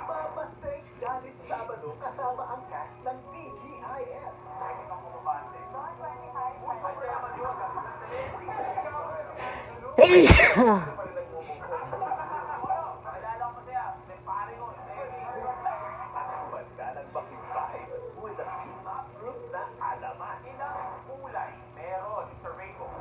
Babastek galit Sabado kasama ang cast ng TGIS. Bandalang bakitbahay with a team-up na alaman. Ilang kulay meron sa rainbow.